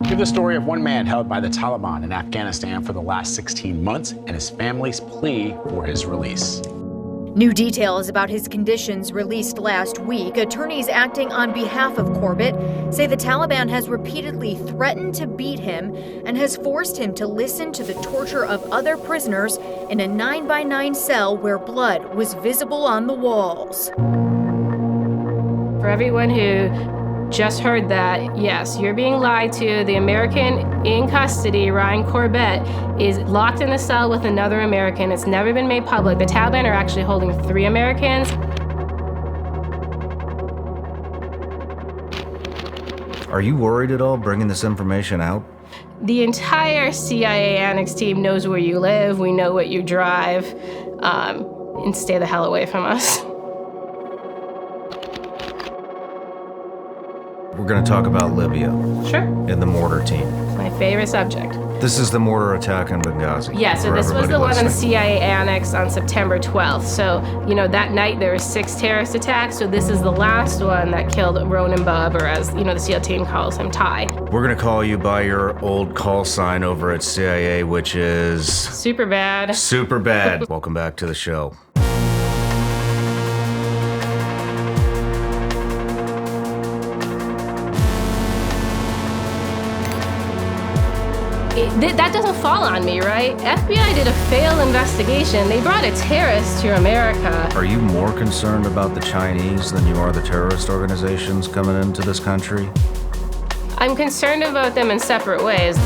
Give the story of one man held by the Taliban in Afghanistan for the last 16 months and his family's plea for his release. New details about his conditions released last week. Attorneys acting on behalf of Corbett say the Taliban has repeatedly threatened to beat him and has forced him to listen to the torture of other prisoners in a 9x9 cell where blood was visible on the walls. For everyone who just heard that, yes, you're being lied to. The American in custody, Ryan Corbett, is locked in a cell with another American. It's never been made public. The Taliban are actually holding 3 Americans. Are you worried at all bringing this information out? The entire CIA Annex team knows where you live. We know what you drive. And stay the hell away from us. We're going to talk about Libya. Sure. And the mortar team. My favorite subject. This is the mortar attack in Benghazi. Yeah, so this was the one in CIA Annex on September 12th. So, that night there were 6 terrorist attacks. So this is the last one that killed Ronan Bub, or as, the SEAL team calls him, Ty. We're going to call you by your old call sign over at CIA, which is... Superbad. Superbad. Welcome back to the show. That doesn't fall on me, right? FBI did a failed investigation. They brought a terrorist to America. Are you more concerned about the Chinese than you are the terrorist organizations coming into this country? I'm concerned about them in separate ways.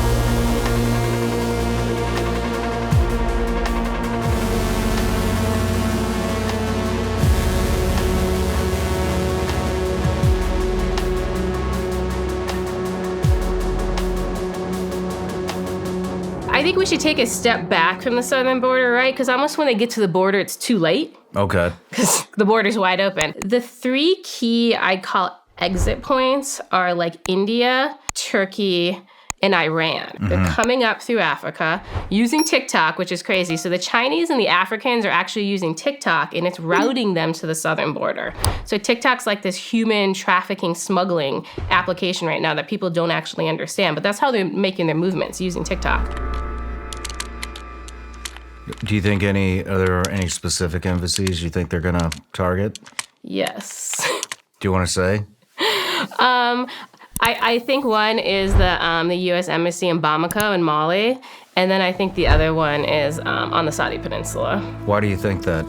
I think we should take a step back from the southern border, right? Because almost when they get to the border, it's too late. Okay. Because the border's wide open. The 3 key, I'd call exit points, are like India, Turkey, and Iran. Mm-hmm. They're coming up through Africa using TikTok, which is crazy. So the Chinese and the Africans are actually using TikTok, and it's routing them to the southern border. So TikTok's like this human trafficking, smuggling application right now that people don't actually understand. But that's how they're making their movements, using TikTok. Do you think are there any specific embassies you think they're going to target? Yes. Do you want to say? I think one is the U.S. Embassy in Bamako in Mali, and then I think the other one is on the Saudi Peninsula. Why do you think that?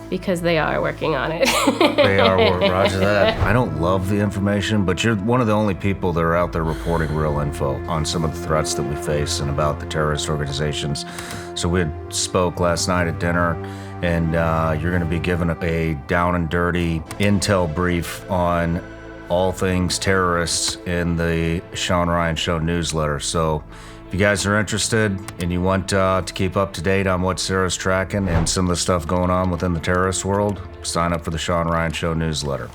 Because they are working on it. They are, roger that. I don't love the information, but you're one of the only people that are out there reporting real info on some of the threats that we face and about the terrorist organizations. So we spoke last night at dinner, and you're going to be given a down and dirty intel brief on all things terrorists in the Shawn Ryan Show newsletter. So if you guys are interested and you want to keep up to date on what Sarah's tracking and some of the stuff going on within the terrorist world, sign up for the Shawn Ryan Show newsletter.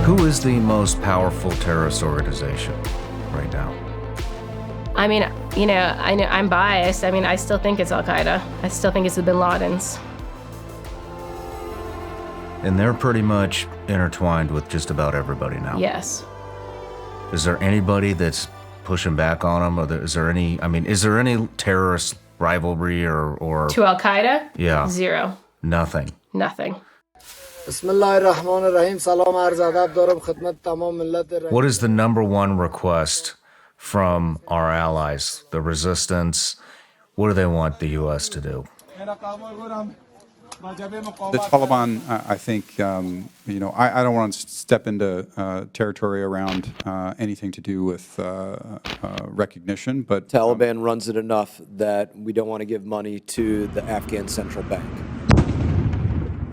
Who is the most powerful terrorist organization right now? I mean, I know I'm biased. I mean, I still think it's Al-Qaeda. I still think it's the Bin Ladens. And they're pretty much intertwined with just about everybody now. Yes. Is there anybody that's pushing back on them? Or is there any terrorist rivalry or... To Al-Qaeda? Yeah. 0. Nothing. What is the number one request from our allies, the resistance? What do they want the U.S. to do? The Taliban, I think, I don't want to step into territory around anything to do with recognition, but... Taliban runs it enough that we don't want to give money to the Afghan central bank.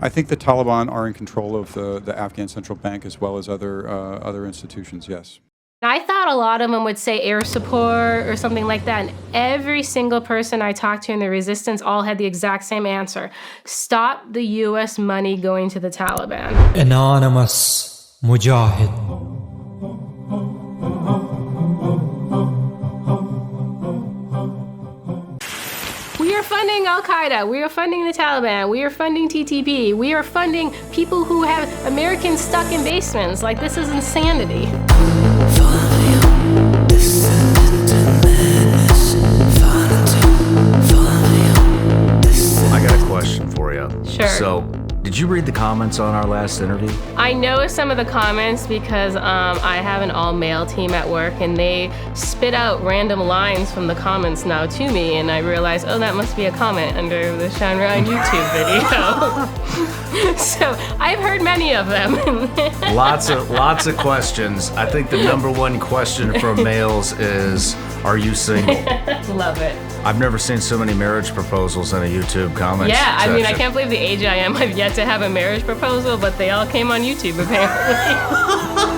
I think the Taliban are in control of the Afghan central bank as well as other institutions, yes. I thought a lot of them would say air support or something like that. And every single person I talked to in the resistance all had the exact same answer. Stop the U.S. money going to the Taliban. Anonymous Mujahid. We are funding funding Al-Qaeda. We are funding the Taliban. We are funding TTP. We are funding people who have Americans stuck in basements. Like, this is insanity. I got a question for you. Sure. So, did you read the comments on our last interview? I know some of the comments because I have an all-male team at work, and they spit out random lines from the comments now to me, and I realized, oh, that must be a comment under the Shawn Ryan YouTube video. So I've heard many of them. Lots of questions. I think the number one question from males is, are you single? Love it. I've never seen so many marriage proposals in a YouTube comment Yeah, I mean, I section. can't believe the age I am. I've yet to have a marriage proposal, but they all came on YouTube, apparently.